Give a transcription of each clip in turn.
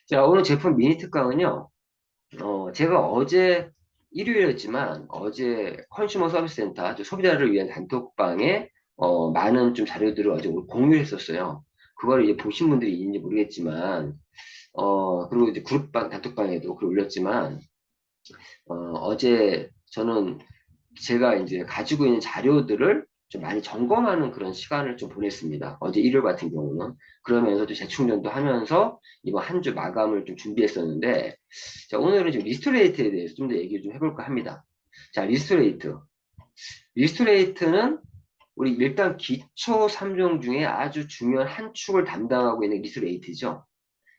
자, 오늘 제품 미니 특강은요, 제가 어제 일요일이었지만, 어제 컨슈머 서비스 센터, 소비자를 위한 단톡방에, 많은 좀 자료들을 어제 공유했었어요. 그걸 이제 보신 분들이 있는지 모르겠지만, 그리고 이제 그룹방, 단톡방에도 글 올렸지만, 어제 저는 제가 이제 가지고 있는 자료들을 좀 많이 점검하는 그런 시간을 좀 보냈습니다. 어제 일요일 같은 경우는. 그러면서 또 재충전도 하면서 이번 한 주 마감을 좀 준비했었는데, 자, 오늘은 지금 리스토레이트에 대해서 좀 더 얘기를 좀 해볼까 합니다. 자, 리스토레이트. 리스토레이트는 우리 일단 기초 3종 중에 아주 중요한 한 축을 담당하고 있는 리스토레이트죠.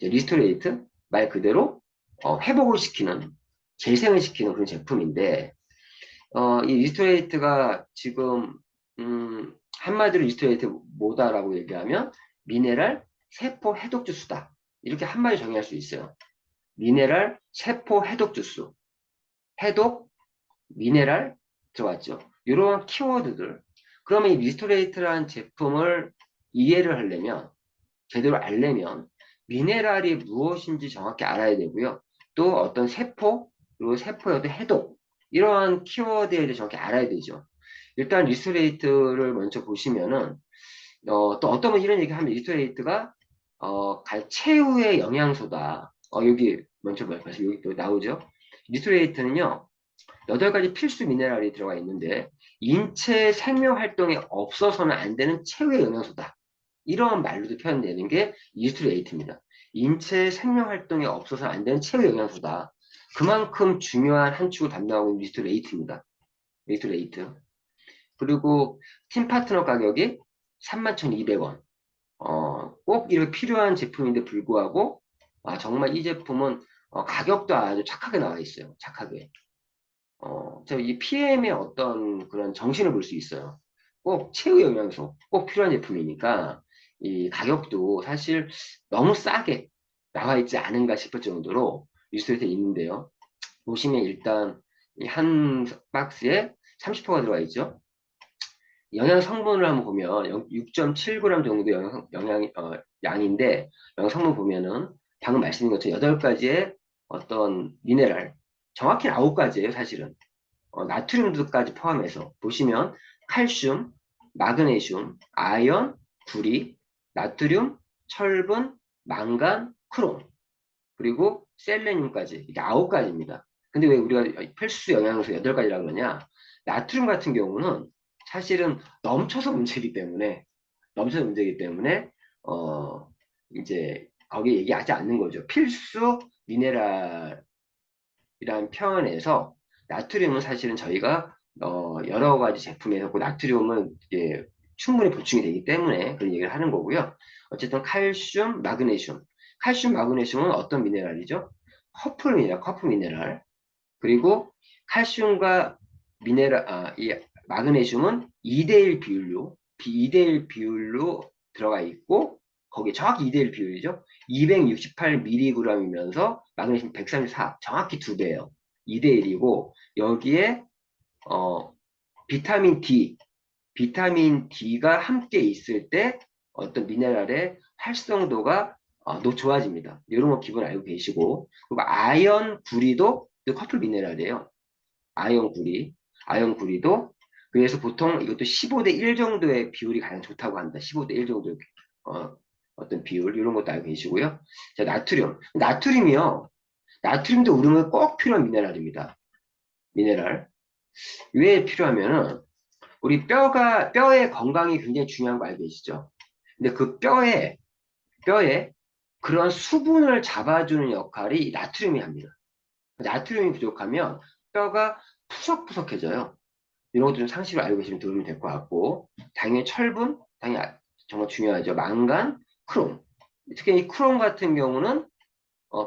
리스토레이트, 말 그대로 회복을 시키는, 재생을 시키는 그런 제품인데, 이 리스토레이트가 지금 한마디로 리스토레이트 뭐다라고 얘기하면 미네랄 세포 해독 주스다. 이렇게 한마디 정의할 수 있어요. 미네랄 세포 해독 주스. 해독, 미네랄 들어갔죠. 이러한 키워드들. 그러면 이 리스토레이트라는 제품을 이해를 하려면, 제대로 알려면 미네랄이 무엇인지 정확히 알아야 되고요. 또 어떤 세포, 그리고 세포의 어떤 해독, 이러한 키워드에 대해 정확히 알아야 되죠. 일단 리스토레이트를 먼저 보시면은, 또 어떤 분 이런 얘기 하면 리스토레이트가, 최후의 영양소다. 여기 먼저 말씀, 여기 또 나오죠. 리스토레이트는요, 8가지 필수 미네랄이 들어가 있는데, 인체 생명 활동에 없어서는 안 되는 최후의 영양소다. 이런 말로도 표현되는 게 리스토레이트입니다. 인체 생명 활동에 없어서 안 되는 최후의 영양소다. 그만큼 중요한 한 축을 담당하고 있는 리스토레이트입니다. 리스토레이트. 그리고 팀 파트너 가격이 31,200원. 꼭 이렇게 필요한 제품인데 불구하고, 정말 이 제품은 가격도 아주 착하게 나와 있어요. 착하게. 이 PM의 어떤 그런 정신을 볼 수 있어요. 꼭 최후 영양소, 꼭 필요한 제품이니까 이 가격도 사실 너무 싸게 나와 있지 않은가 싶을 정도로 리스토레이트에 있는데요. 보시면 일단 이 한 박스에 30호가 들어가 있죠. 영양 성분을 한번 보면 6.7g 정도 양인데 영양 성분 보면은 방금 말씀드린 것처럼 8가지의 어떤 미네랄, 정확히 9가지예요, 사실은. 나트륨도까지 포함해서 보시면 칼슘, 마그네슘, 아연, 구리, 나트륨, 철분, 망간, 크롬, 그리고 셀레늄까지 이게 9가지입니다. 근데 왜 우리가 필수 영양소 8가지라고 그러냐? 나트륨 같은 경우는 사실은 넘쳐서 문제이기 때문에 어 이제 거기 얘기하지 않는 거죠. 필수 미네랄이라는 표현에서 나트륨은 사실은 저희가 여러 가지 제품에서 그 나트륨은 이제 충분히 보충이 되기 때문에 그런 얘기를 하는 거고요. 어쨌든 칼슘, 마그네슘. 칼슘, 마그네슘은 어떤 미네랄이죠? 커프 미네랄. 그리고 칼슘과 이 마그네슘은 2대1 비율로, 2대1 비율로 들어가 있고, 거기에 정확히 2대1 비율이죠. 268mg이면서 마그네슘 134, 정확히 2배예요. 2대1이고, 여기에, 어, 비타민 D, 비타민 D가 함께 있을 때 어떤 미네랄의 활성도가 좋아집니다. 이런 거 기본 알고 계시고, 그리고 아연, 구리도 커플 미네랄이에요. 아연 구리, 아연 구리도 그래서 보통 이것도 15대 1 정도의 비율이 가장 좋다고 합니다. 15대 1 정도의 어떤 비율 이런 것도 알고 계시고요. 자, 나트륨도 우리는 꼭 필요한 미네랄입니다. 미네랄. 왜 필요하면은 우리 뼈의 건강이 굉장히 중요한 거 알고 계시죠? 근데 그 뼈에 그런 수분을 잡아주는 역할이 나트륨이 합니다. 나트륨이 부족하면 뼈가 푸석푸석해져요. 이런 것도 좀 상식으로 알고 계시면 도움이 될 것 같고, 당연히 철분, 당연히 정말 중요하죠. 망간, 크롬. 특히 이 크롬 같은 경우는,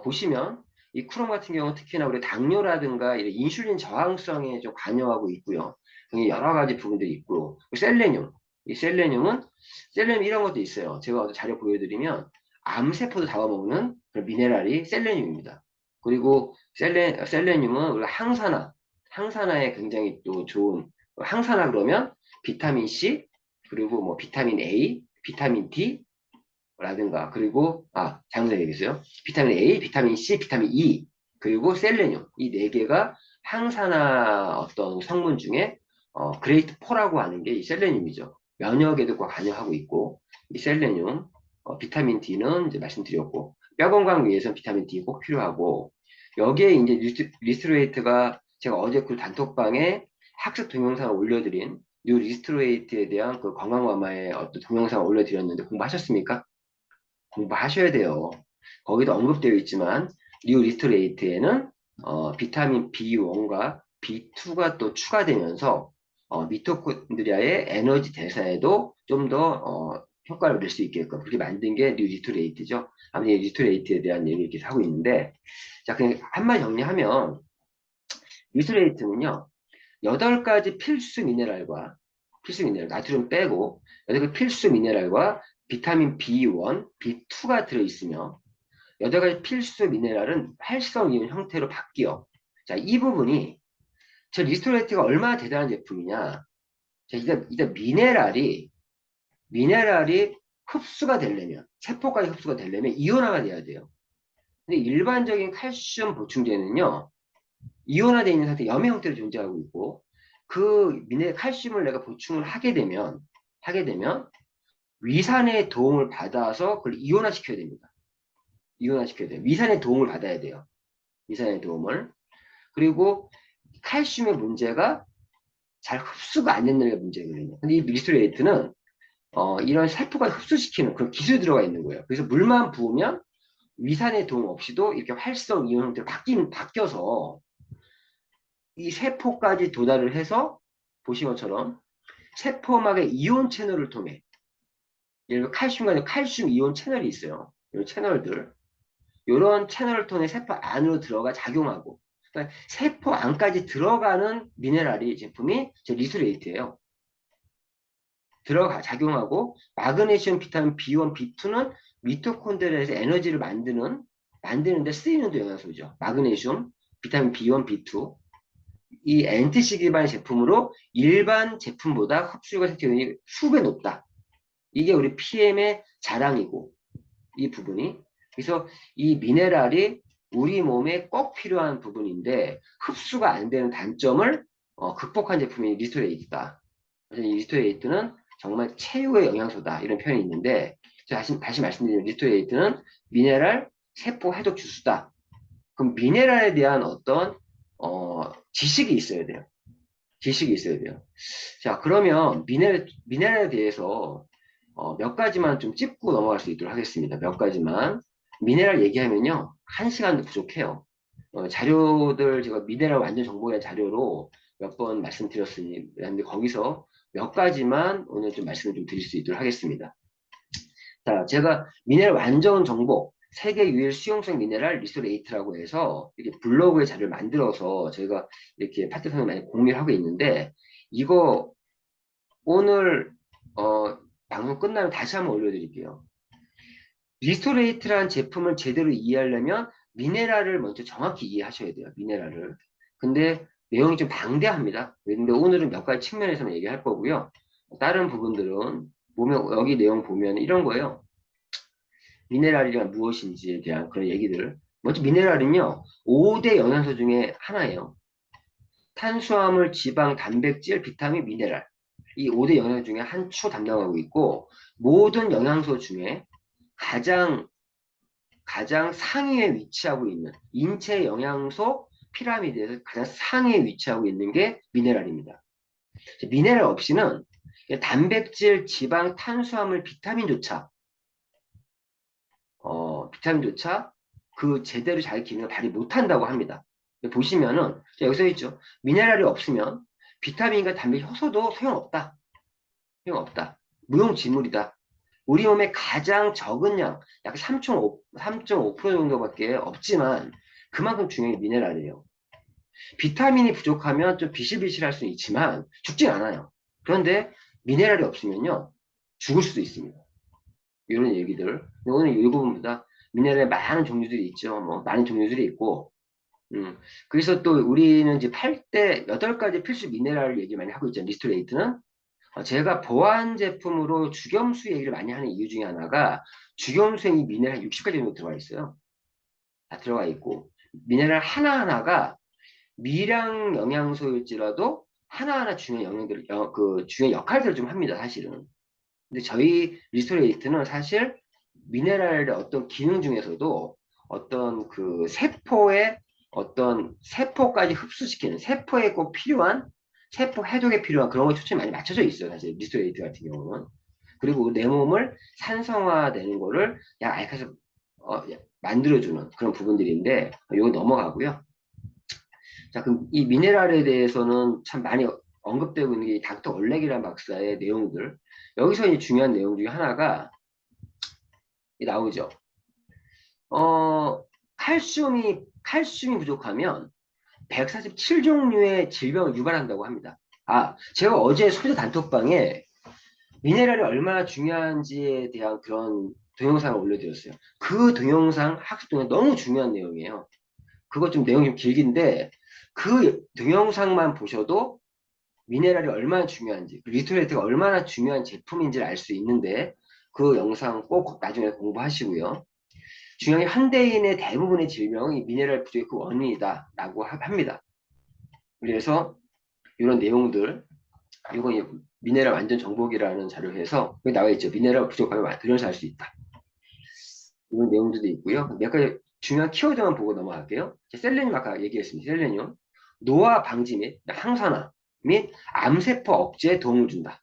보시면, 이 크롬 같은 경우는 특히나 우리 당뇨라든가 이런 인슐린 저항성에 좀 관여하고 있고요. 굉장히 여러 가지 부분들이 있고, 셀레늄. 셀레늄 이런 것도 있어요. 제가 어제 자료 보여드리면, 암세포도 잡아먹는 그런 미네랄이 셀레늄입니다. 그리고 셀레늄은 우리가 항산화에 굉장히 또 좋은, 항산화 그러면 비타민 C, 그리고 뭐 비타민 A, 비타민 D, 라든가, 그리고, 잘못 얘기했어요. 비타민 A, 비타민 C, 비타민 E, 그리고 셀레늄. 이 네 개가 항산화 어떤 성분 중에, 그레이트 4라고 하는 게 이 셀레늄이죠. 면역에도 관여하고 있고, 이 셀레늄, 비타민 D는 이제 말씀드렸고, 뼈 건강 위해서는 비타민 D 꼭 필요하고, 여기에 이제 리스토레이트가 제가 어제 그 단톡방에 학습 동영상을 올려드린 뉴 리스토레이트에 대한 그 건강마마의 어떤 동영상을 올려드렸는데 공부하셨습니까? 공부하셔야 돼요. 거기도 언급되어 있지만 뉴 리스토레이트에는 비타민 B1과 B2가 또 추가되면서 미토콘드리아의 에너지 대사에도 좀 더 효과를 낼 수 있게끔 그렇게 만든 게 뉴 리스토레이트죠. 아무튼 리스토레이트에 대한 얘기를 이렇게 하고 있는데 자 그냥 한마디 정리하면 리스토레이트는요 8가지 필수 미네랄, 나트륨 빼고 8가지 필수 미네랄과 비타민 B1, B2가 들어있으며 8가지 필수 미네랄은 활성이온 형태로 바뀌어. 자, 이 부분이 저 리스토레이트가 얼마나 대단한 제품이냐. 자, 일단 미네랄이 흡수가 되려면, 세포까지 흡수가 되려면 이온화가 돼야 돼요. 근데 일반적인 칼슘 보충제는요, 이온화되어 있는 상태 염의 형태로 존재하고 있고 그 칼슘을 내가 보충을 하게 되면 위산의 도움을 받아서 그걸 이온화시켜야 됩니다. 이온화시켜야 돼요. 위산의 도움을 받아야 돼요. 위산의 도움을. 그리고 칼슘의 문제가 잘 흡수가 안 되는 게 문제거든요. 근데 이 미스트레이트는 이런 세포가 흡수시키는 그런 기술이 들어가 있는 거예요. 그래서 물만 부으면 위산의 도움 없이도 이렇게 활성 이온 형태로 바뀌어서 이 세포까지 도달을 해서 보신 것처럼 세포막의 이온 채널을 통해 예를 들어 칼슘과 칼슘 이온 채널이 있어요. 이 채널들 이런 채널을 통해 세포 안으로 들어가 작용하고 그러니까 세포 안까지 들어가는 미네랄이 제품이 제 리스레이트예요. 들어가 작용하고 마그네슘, 비타민 B1, B2는 미토콘드리아에서 에너지를 만드는데 쓰이는 또 영양소죠. 마그네슘, 비타민 B1, B2 이 NTC 기반 제품으로 일반 제품보다 흡수율과 생성률이 수배 높다. 이게 우리 PM의 자랑이고 이 부분이 그래서 이 미네랄이 우리 몸에 꼭 필요한 부분인데 흡수가 안 되는 단점을 극복한 제품이 리스토레이트다. 그래서 이 리스토레이트는 정말 최고의 영양소다 이런 표현이 있는데 다시 말씀드리면 리스토레이트는 미네랄 세포 해독 주스다. 그럼 미네랄에 대한 어떤 지식이 있어야 돼요. 지식이 있어야 돼요. 자, 그러면 미네랄에 대해서 몇 가지만 좀 짚고 넘어갈 수 있도록 하겠습니다. 몇 가지만. 미네랄 얘기하면요. 1시간도 부족해요. 자료들 제가 미네랄 완전 정보의 자료로 몇 번 말씀드렸습니다. 거기서 몇 가지만 오늘 좀 말씀을 좀 드릴 수 있도록 하겠습니다. 자, 제가 미네랄 완전 정보, 세계 유일 수용성 미네랄 리스토레이트라고 해서 이렇게 블로그의 자료를 만들어서 저희가 이렇게 파트너에 많이 공유를 하고 있는데 이거 오늘 방송 끝나면 다시 한번 올려드릴게요. 리스토레이트라는 제품을 제대로 이해하려면 미네랄을 먼저 정확히 이해하셔야 돼요. 미네랄을. 근데 내용이 좀 방대합니다. 근데 오늘은 몇 가지 측면에서만 얘기할 거고요. 다른 부분들은 보면 여기 내용 보면 이런 거예요. 미네랄이란 무엇인지에 대한 그런 얘기들. 먼저 미네랄은요. 5대 영양소 중에 하나예요. 탄수화물, 지방, 단백질, 비타민, 미네랄. 이 5대 영양소 중에 한 축 담당하고 있고 모든 영양소 중에 가장 상위에 위치하고 있는 인체 영양소 피라미드에서 가장 상위에 위치하고 있는 게 미네랄입니다. 미네랄 없이는 단백질, 지방, 탄수화물, 비타민조차 그 제대로 자기 기능을 발휘 못한다고 합니다. 보시면은 여기서 있죠. 미네랄이 없으면 비타민과 단백질 효소도 소용없다. 소용없다. 무용지물이다. 우리 몸에 가장 적은 양, 약 3.5% 정도밖에 없지만 그만큼 중요한 게 미네랄이에요. 비타민이 부족하면 좀 비실비실할 수는 있지만 죽진 않아요. 그런데 미네랄이 없으면요. 죽을 수도 있습니다. 이런 얘기들. 오늘 이 부분보다 미네랄의 많은 종류들이 있죠. 뭐 많은 종류들이 있고 그래서 또 우리는 이제 8가지 필수 미네랄 얘기 많이 하고 있잖아요. 리스토레이트는 제가 보완 제품으로 주겸수 얘기를 많이 하는 이유 중에 하나가 주겸수에 이 미네랄 60가지 정도 들어가 있어요. 다 들어가 있고 미네랄 하나하나가 미량 영양소일지라도 하나하나 중요한 중요한 역할들을 좀 합니다, 사실은. 근데 저희 리스토레이트는 사실 미네랄의 어떤 기능 중에서도 어떤 그 세포의 어떤 세포까지 흡수시키는 세포에 꼭 필요한 세포 해독에 필요한 그런 거에 초점이 많이 맞춰져 있어요, 사실 리스토레이트 같은 경우는. 그리고 내 몸을 산성화되는 거를 약 알카서 만들어주는 그런 부분들인데 이거 넘어가고요. 자, 그럼 이 미네랄에 대해서는 참 많이 언급되고 있는 게 닥터 얼렉이라는 박사의 내용들. 여기서 이 중요한 내용 중에 하나가 나오죠. 어, 칼슘이 부족하면 147종류의 질병을 유발한다고 합니다. 제가 어제 소재 단톡방에 미네랄이 얼마나 중요한지에 대한 그런 동영상을 올려드렸어요. 그 동영상 학습 동영상 너무 중요한 내용이에요. 그거 좀 내용이 좀 길긴데 그 동영상만 보셔도 미네랄이 얼마나 중요한지, 리토레이트가 얼마나 중요한 제품인지를 알 수 있는데 그 영상 꼭 나중에 공부하시고요. 중요한 게 현대인의 대부분의 질병이 미네랄 부족의 그 원인이다라고 합니다. 그래서 이런 내용들, 이건 미네랄 완전 정복이라는 자료에서 여기 나와 있죠. 미네랄 부족하면 들여서 할 수 있다. 이런 내용들도 있고요. 몇 가지 중요한 키워드만 보고 넘어갈게요. 셀레늄 아까 얘기했습니다. 셀레늄 노화 방지 및 항산화 및 암세포 억제에 도움을 준다.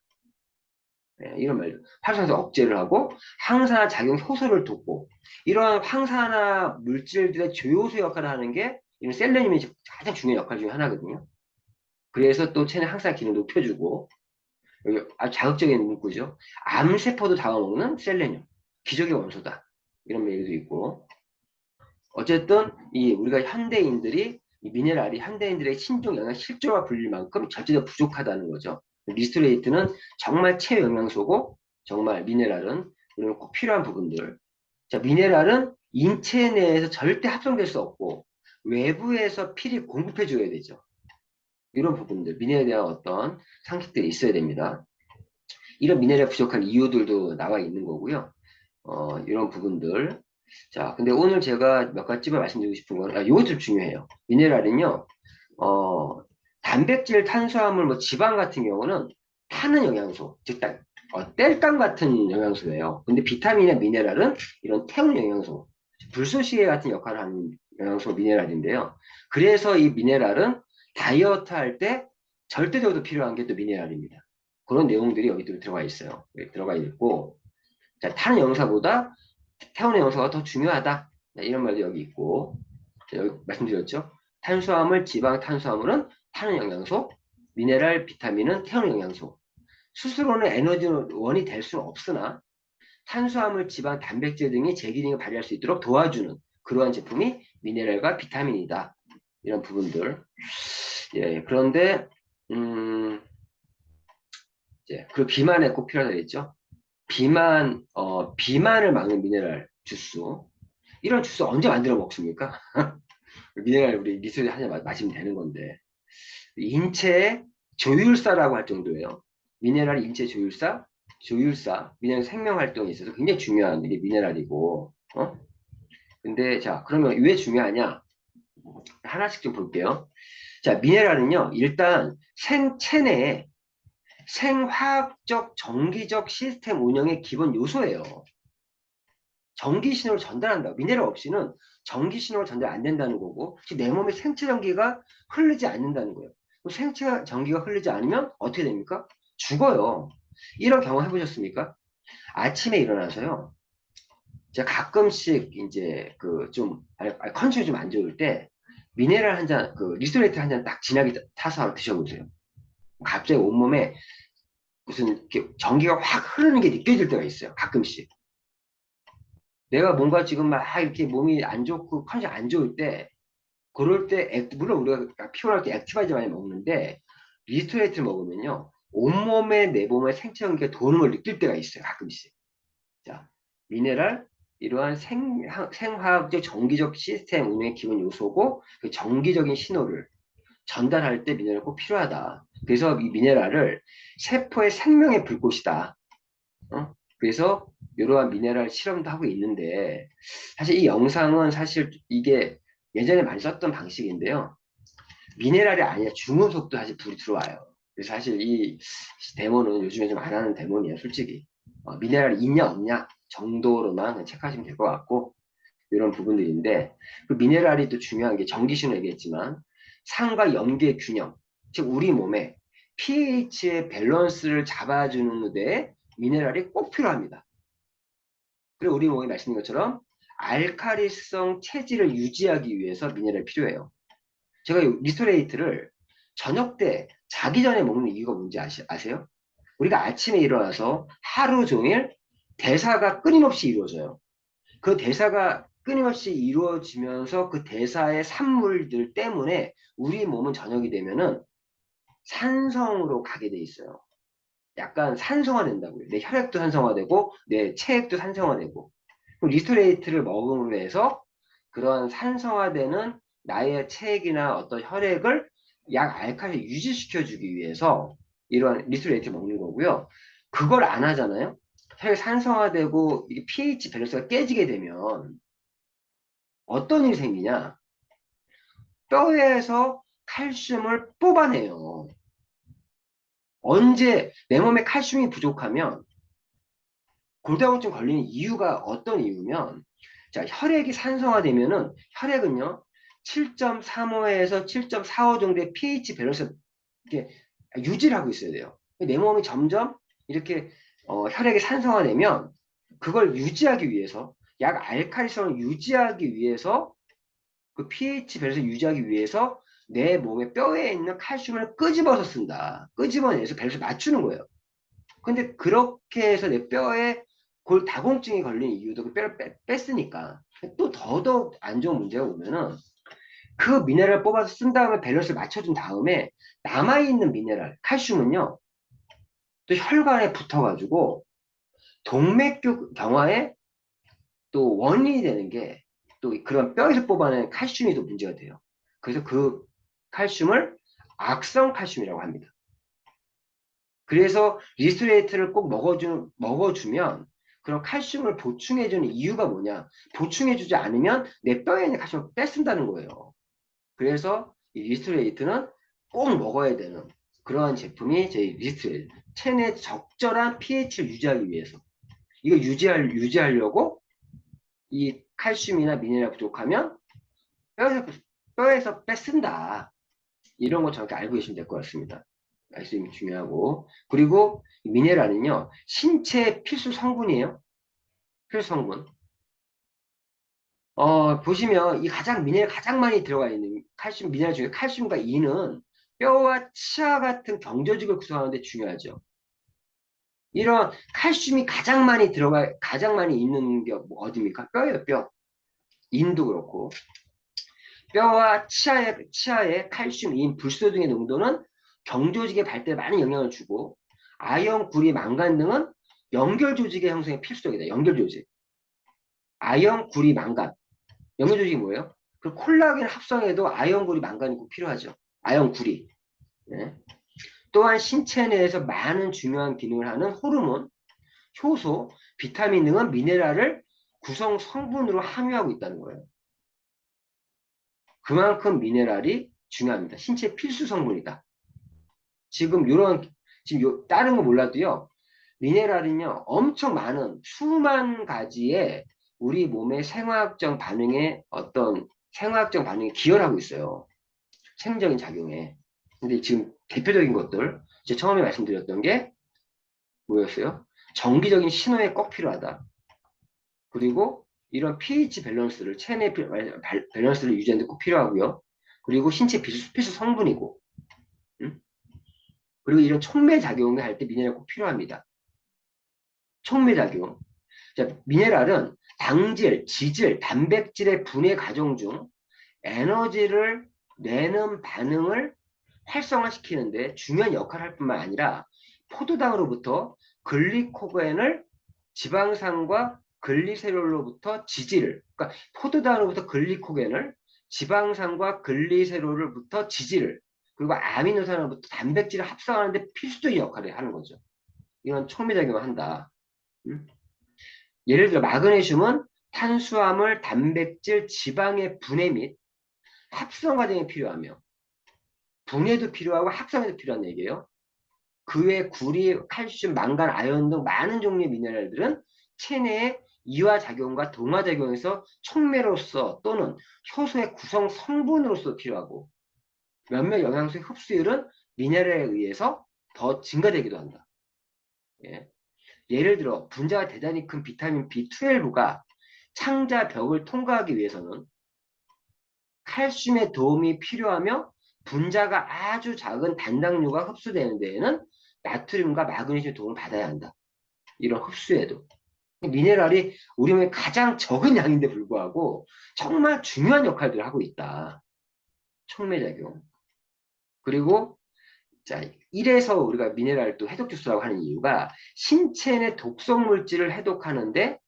네, 이런 말들. 활성산 억제를 하고 항산화 작용 효소를 돕고 이러한 항산화 물질들의 조효소 역할을 하는 게 이런 셀레늄이 가장 중요한 역할 중에 하나거든요. 그래서 또 체내 항산화 기능 높여주고 여기 아주 자극적인 문구죠. 암세포도 잡아먹는 셀레늄. 기적의 원소다. 이런 얘기도 있고 어쨌든 이 우리가 현대인들이 이 미네랄이 현대인들의 신종 영양 실조가 불릴 만큼 절대적으로 부족하다는 거죠. 리스토레이트는 정말 최영양소고 정말 미네랄은 우리는 꼭 필요한 부분들. 자, 미네랄은 인체 내에서 절대 합성될 수 없고 외부에서 필히 공급해 줘야 되죠. 이런 부분들, 미네랄에 대한 어떤 상식들이 있어야 됩니다. 이런 미네랄 부족한 이유들도 나와 있는 거고요. 이런 부분들. 자, 근데 오늘 제가 몇 가지 찝어 말씀드리고 싶은 건, 이것도 좀 중요해요. 미네랄은요, 어, 단백질, 탄수화물, 뭐 지방 같은 경우는 타는 영양소, 즉, 땔감 같은 영양소예요. 근데 비타민이나 미네랄은 이런 태우는 영양소, 불쏘시개 같은 역할을 하는 영양소 미네랄인데요. 그래서 이 미네랄은 다이어트 할 때 절대적으로 필요한 게 또 미네랄입니다. 그런 내용들이 여기 또 들어가 있어요. 여기 들어가 있고, 자, 타는 영양소보다 태우는 영양소가 더 중요하다. 자, 이런 말도 여기 있고, 자, 여기 말씀드렸죠. 탄수화물, 지방, 탄수화물은 타는 영양소, 미네랄, 비타민은 태우는 영양소. 스스로는 에너지원이 될 수는 없으나 탄수화물, 지방, 단백질 등이 제 기능을 발휘할 수 있도록 도와주는 그러한 제품이 미네랄과 비타민이다. 이런 부분들. 예, 그런데 이제 그 비만에 꼭 필요하다 그랬죠. 비만을 막는 미네랄 주스. 이런 주스 언제 만들어 먹습니까? 미네랄 우리 리스에 한잔 마시면 되는 건데. 인체 조율사라고 할 정도예요. 미네랄 인체 조율사, 미네랄 생명 활동에 있어서 굉장히 중요한 게 미네랄이고, 근데 자, 그러면 왜 중요하냐? 하나씩 좀 볼게요. 자, 미네랄은요, 일단 생체 내에 생화학적, 정기적 시스템 운영의 기본 요소예요. 전기 신호를 전달한다. 미네랄 없이는 전기 신호가 전달 안 된다는 거고, 내 몸에 생체 전기가 흐르지 않는다는 거예요. 생체 전기가 흐르지 않으면 어떻게 됩니까? 죽어요. 이런 경험 해보셨습니까? 아침에 일어나서요. 제가 가끔씩 이제 컨디션이 좀 안 좋을 때 미네랄 한 잔, 리스토레이트 한 잔 딱 진하게 타서 드셔보세요. 갑자기 온몸에 무슨 이렇게 전기가 확 흐르는 게 느껴질 때가 있어요. 가끔씩. 내가 뭔가 지금 막 이렇게 몸이 안 좋고 컨디션 안 좋을 때 그럴 때 물론 우리가 피곤할 때 액티바이저 많이 먹는데 리스토레이트를 먹으면요 온몸에 내 몸에 생체 전기가 도는 걸 느낄 때가 있어요. 가끔씩. 자, 미네랄 이러한 생화학적 정기적 시스템 운영의 기본 요소고 그 정기적인 신호를 전달할 때 미네랄 꼭 필요하다. 그래서 이 미네랄을 세포의 생명의 불꽃이다. 그래서 이러한 미네랄 실험도 하고 있는데 사실 이 영상은 사실 이게 예전에 많이 썼던 방식인데요. 미네랄이 아니라 중금속도 사실 불이 들어와요. 그래서 사실 이 데모는 요즘에 좀 안 하는 데모니에요, 솔직히. 미네랄이 있냐 없냐 정도로만 그냥 체크하시면 될 것 같고 이런 부분들인데 그 미네랄이 또 중요한 게 전기신호 얘기했지만 산과 염기의 균형, 즉 우리 몸에 pH의 밸런스를 잡아주는 데 미네랄이 꼭 필요합니다. 그리고 우리 몸에 말씀드린 것처럼 알카리성 체질을 유지하기 위해서 미네랄이 필요해요. 제가 이 리스토레이트를 저녁 때 자기 전에 먹는 이유가 뭔지 아세요? 우리가 아침에 일어나서 하루 종일 대사가 끊임없이 이루어져요. 그 대사가 끊임없이 이루어지면서 그 대사의 산물들 때문에 우리 몸은 저녁이 되면은 산성으로 가게 돼 있어요. 약간 산성화된다고요. 내 혈액도 산성화되고 내 체액도 산성화되고. 리스토레이트를 먹음으로 해서 그런 산성화되는 나의 체액이나 어떤 혈액을 약 알칼리 유지시켜주기 위해서 이러한 리스토레이트 먹는 거고요. 그걸 안 하잖아요. 혈액 산성화되고 이게 pH 밸런스가 깨지게 되면 어떤 일이 생기냐? 뼈에서 칼슘을 뽑아내요. 언제 내 몸에 칼슘이 부족하면 골다공증 걸리는 이유가 어떤 이유면 자, 혈액이 산성화되면은 혈액은요 7.35에서 7.45 정도의 pH 밸런스 이렇게 유지를 하고 있어야 돼요. 내 몸이 점점 이렇게 혈액이 산성화되면 그걸 유지하기 위해서 약 알칼리성을 유지하기 위해서 그 pH 밸런스 유지하기 위해서 내 몸의 뼈에 있는 칼슘을 끄집어서 쓴다. 끄집어내서 밸런스 맞추는 거예요. 근데 그렇게 해서 내 뼈에 골다공증이 걸린 이유도 그 뼈를 뺐으니까 또 더더욱 안 좋은 문제가 오면은 그 미네랄 뽑아서 쓴 다음에 밸런스를 맞춰준 다음에 남아있는 미네랄 칼슘은요 또 혈관에 붙어가지고 동맥교 경화에 또 원인이 되는 게 또 그런 뼈에서 뽑아낸 칼슘이 또 문제가 돼요. 그래서 그 칼슘을 악성 칼슘이라고 합니다. 그래서 리스토레이트를 꼭 먹어주면 그런 칼슘을 보충해주는 이유가 뭐냐? 보충해주지 않으면 내 뼈에 있는 칼슘을 뺏는다는 거예요. 그래서 이 리스토레이트는 꼭 먹어야 되는 그러한 제품이 저희 리스토레이트. 체내 적절한 pH를 유지하기 위해서. 이거 유지하려고 이 칼슘이나 미네랄 부족하면 뼈에서, 뼈에서 뺏는다. 이런 거 정확히 알고 계시면 될 것 같습니다. 말씀이 중요하고. 그리고 미네랄은요, 신체 필수 성분이에요. 필수 성분. 보시면 이 미네랄 가장 많이 들어가 있는 칼슘, 미네랄 중에 칼슘과 이는 뼈와 치아 같은 경조직을 구성하는 데 중요하죠. 이런 칼슘이 가장 많이 있는 게 어디입니까? 뼈예요, 뼈. 인도 그렇고. 뼈와 치아의 칼슘, 인, 불소 등의 농도는 경조직의 발달에 많은 영향을 주고, 아연, 구리, 망간 등은 연결 조직의 형성에 필수적이다. 연결 조직. 아연, 구리, 망간. 연결 조직이 뭐예요? 그 콜라겐 합성에도 아연, 구리, 망간이 꼭 필요하죠. 아연, 구리. 네. 또한 신체 내에서 많은 중요한 기능을 하는 호르몬, 효소, 비타민 등은 미네랄을 구성 성분으로 함유하고 있다는 거예요. 그만큼 미네랄이 중요합니다. 신체 필수 성분이다. 지금 다른 거 몰라도요. 미네랄은요. 엄청 많은 수만 가지의 우리 몸의 생화학적 반응에 기여를 하고 있어요. 생리적인 작용에. 근데 지금 대표적인 것들, 제가 처음에 말씀드렸던 게 뭐였어요? 정기적인 신호에 꼭 필요하다. 그리고 이런 pH 밸런스를, 체내 밸런스를 유지하는 데 꼭 필요하고요. 그리고 신체 필수 성분이고, 음? 그리고 이런 촉매 작용을 할 때 미네랄 꼭 필요합니다. 촉매 작용. 자, 미네랄은 당질, 지질, 단백질의 분해 과정 중 에너지를 내는 반응을 활성화시키는데 중요한 역할을 할 뿐만 아니라 포도당으로부터 글리코겐을 지방산과 글리세롤로부터 지지를, 그러니까 포도당으로부터 글리코겐을 지방산과 글리세롤로부터 지지를, 그리고 아미노산으로부터 단백질을 합성하는데 필수적인 역할을 하는 거죠. 이런 촉매작용을 한다. 음? 예를 들어 마그네슘은 탄수화물, 단백질, 지방의 분해 및 합성 과정이 필요하며 분해도 필요하고 합성에도 필요한 얘기예요. 그 외 구리, 칼슘, 망간, 아연 등 많은 종류의 미네랄들은 체내의 이화작용과 동화작용에서 촉매로서 또는 효소의 구성 성분으로서 필요하고 몇몇 영양소의 흡수율은 미네랄에 의해서 더 증가되기도 한다. 예. 예를 들어 분자가 대단히 큰 비타민 B12가 창자 벽을 통과하기 위해서는 칼슘의 도움이 필요하며 분자가 아주 작은 단당류가 흡수되는 데에는 나트륨과 마그네슘 도움을 받아야 한다. 이런 흡수에도. 미네랄이 우리 몸에 가장 적은 양인데 불구하고 정말 중요한 역할들을 하고 있다. 촉매작용. 그리고 자, 이래서 우리가 미네랄을 또 해독주스라고 하는 이유가 신체 내 독성 물질을 해독하는데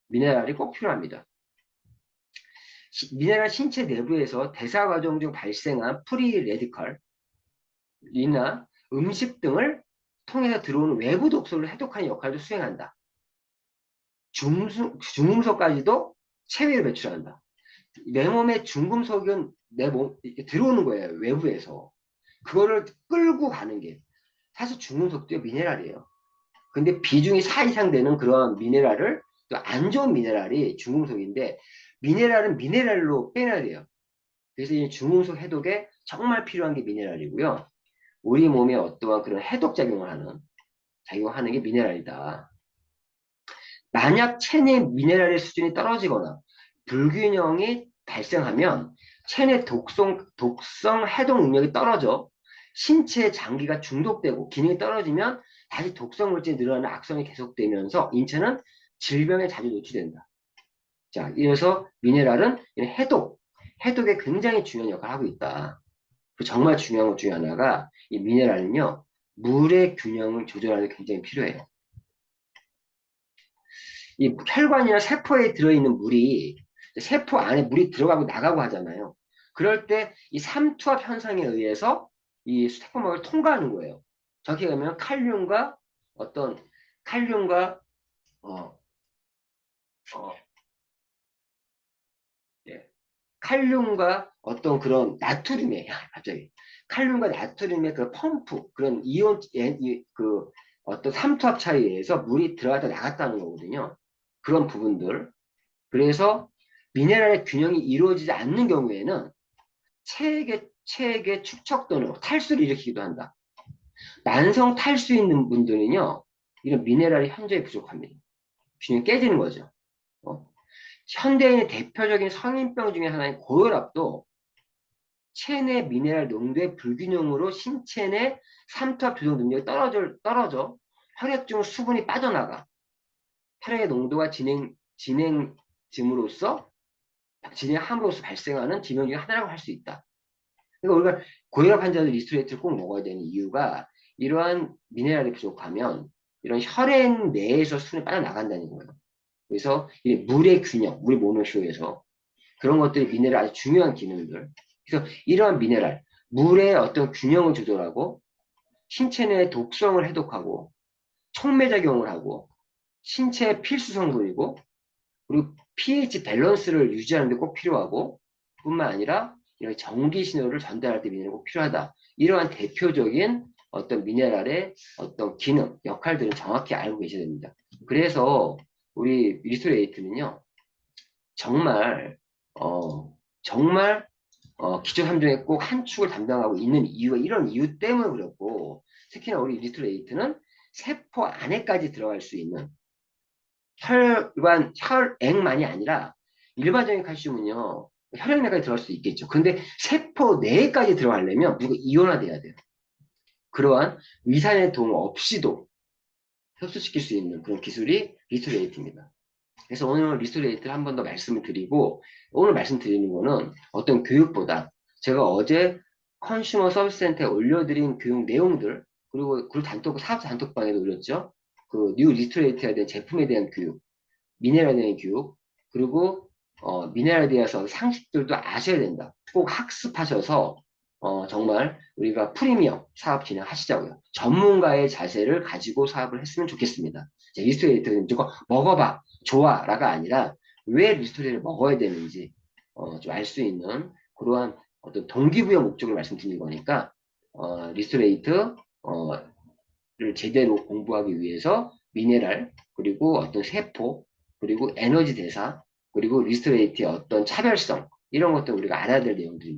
미네랄이 꼭 필요합니다. 미네랄 신체 내부에서 대사 과정 중 발생한 프리 레디컬이나 음식 등을 통해서 들어오는 외부 독소를 해독하는 역할도 수행한다. 중금속까지도 체외로 배출한다. 내 몸에 중금속은 내 몸, 들어오는 거예요. 외부에서. 그거를 끌고 가는 게 사실 중금속도 미네랄이에요. 근데 비중이 4 이상 되는 그런 미네랄을 또 안 좋은 미네랄이 중금속인데 미네랄은 미네랄로 빼놔야 돼요. 그래서 이 중금속 해독에 정말 필요한 게 미네랄이고요. 우리 몸에 어떠한 그런 해독 작용하는 게 미네랄이다. 만약 체내 미네랄의 수준이 떨어지거나 불균형이 발생하면 체내 독성 해독 능력이 떨어져 신체 장기가 중독되고 기능이 떨어지면 다시 독성 물질이 늘어나는 악성이 계속되면서 인체는 질병에 자주 노출된다. 자, 이래서 미네랄은 해독에 굉장히 중요한 역할을 하고 있다. 정말 중요한 것 중에 하나가 이 미네랄은요, 물의 균형을 조절하는 게 굉장히 필요해요. 이 혈관이나 세포에 들어있는 물이 세포 안에 물이 들어가고 나가고 하잖아요. 그럴 때 이 삼투압 현상에 의해서 이 세포막을 통과하는 거예요. 저렇게 가면 어떤 칼륨과 어, 어, 예. 칼륨과 어떤 그런 나트륨의 갑자기 칼륨과 나트륨의 그 펌프 그런 그 어떤 삼투압 차이에 의해서 물이 들어갔다 나갔다는 거거든요. 그런 부분들. 그래서 미네랄의 균형이 이루어지지 않는 경우에는 체액의 축척도는 탈수를 일으키기도 한다. 만성 탈수 있는 분들은요, 이런 미네랄이 현저히 부족합니다. 균형이 깨지는 거죠. 어. 현대인의 대표적인 성인병 중에 하나인 고혈압도 체내 미네랄 농도의 불균형으로 신체 내 삼투압 조절 능력이 떨어져 혈액 중 수분이 빠져나가 혈액의 농도가 진행함으로써 발생하는 질병 중에 하나라고 할 수 있다. 그러니까 우리가 고혈압 환자들 리스토레이트를 꼭 먹어야 되는 이유가 이러한 미네랄이 부족하면 이런 혈액 내에서 수분이 빠져나간다는 거예요. 그래서 이 물의 균형, 우리 몸을 효해서 그런 것들이 미네랄 아주 중요한 기능들. 그래서 이러한 미네랄, 물의 어떤 균형을 조절하고 신체 내 독성을 해독하고 촉매작용을 하고 신체의 필수 성분이고 그리고 pH 밸런스를 유지하는 데 꼭 필요하고 뿐만 아니라 이런 전기 신호를 전달할 때 미네랄이 꼭 필요하다. 이러한 대표적인 어떤 미네랄의 어떤 기능, 역할들을 정확히 알고 계셔야 됩니다. 그래서 우리 리스토레이트는요, 정말 정말 기초 3종에 꼭 한 축을 담당하고 있는 이유가 이런 이유 때문에 그렇고 특히나 우리 리스토레이트는 세포 안에까지 들어갈 수 있는 혈액만이 아니라 일반적인 칼슘은요 혈액 내까지 들어갈 수 있겠죠. 근데 세포 내까지 들어가려면 무조건 이온화돼야 돼요. 그러한 위산의 도움 없이도 흡수시킬 수 있는 그런 기술이 리스토레이트입니다. 그래서 오늘 리스토레이트를 한 번 더 말씀을 드리고 오늘 말씀드리는 거는 어떤 교육보다 제가 어제 컨슈머 서비스 센터에 올려드린 교육 내용들 그리고 사업자 단톡방에도 올렸죠. 그 뉴 리스토레이트에 대한 제품에 대한 교육, 미네랄에 대한 교육, 그리고 미네랄에 대해서 상식들도 아셔야 된다. 꼭 학습하셔서 정말 우리가 프리미엄 사업 진행하시자고요. 전문가의 자세를 가지고 사업을 했으면 좋겠습니다. 리스토레이트는 무조건 먹어봐, 좋아라가 아니라 왜 리스토레이트를 먹어야 되는지 좀 알 수 있는 그러한 어떤 동기부여 목적을 말씀드린 거니까 리스토레이트 를 제대로 공부하기 위해서 미네랄 그리고 어떤 세포 그리고 에너지 대사 그리고 리스토레이트의 어떤 차별성 이런 것들 우리가 알아야 될 내용들입니다.